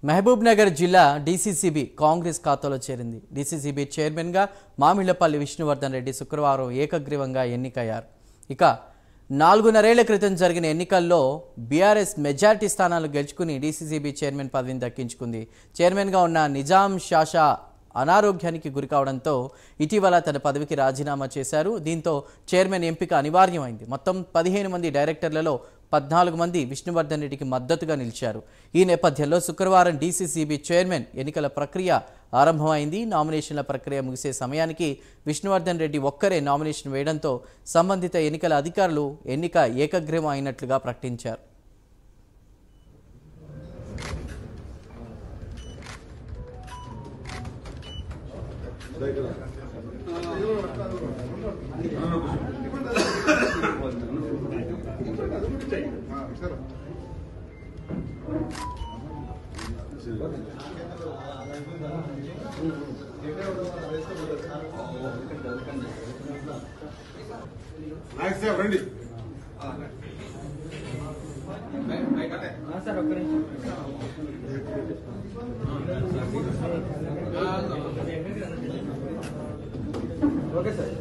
మహబూబ్ నగర్ జిల్లా డీసీసీబీ కాంగ్రెస్ ఖాతాలో చేరింది. డీసీసీబీ చైర్మన్గా మామిళ్లపల్లి విష్ణువర్ధన్ రెడ్డి శుక్రవారం ఏకగ్రీవంగా ఎన్నికయ్యారు. ఇక 4.5 ఏళ్ల క్రితం జరిగిన ఎన్నికల్లో బీఆర్ఎస్ మెజార్టీ స్థానాలు గెలుచుకుని డీసీసీబీ చైర్మన్ పదవిని దక్కించుకుంది. చైర్మన్గా ఉన్న నిజాం షాషా అనారోగ్యానికి గురికావడంతో ఇటీవల తన పదవికి రాజీనామా చేశారు. దీంతో చైర్మన్ ఎంపిక అనివార్యమైంది. మొత్తం 15 మంది డైరెక్టర్లలో 14 మంది విష్ణువర్ధన్ రెడ్డికి మద్దతుగా నిలిచారు. ఈ నేపథ్యంలో శుక్రవారం డీసీసీబీ చైర్మన్ ఎన్నికల ప్రక్రియ ఆరంభమైంది. నామినేషన్ల ప్రక్రియ ముగిసే సమయానికి విష్ణువర్ధన్ రెడ్డి ఒక్కరే నామినేషన్ వేయడంతో సంబంధిత ఎన్నికల అధికారులు ఎన్నిక ఏకగ్రీవం అయినట్లుగా ప్రకటించారు. రండి సార్ ఒక్క నిమిషం. Okay sir.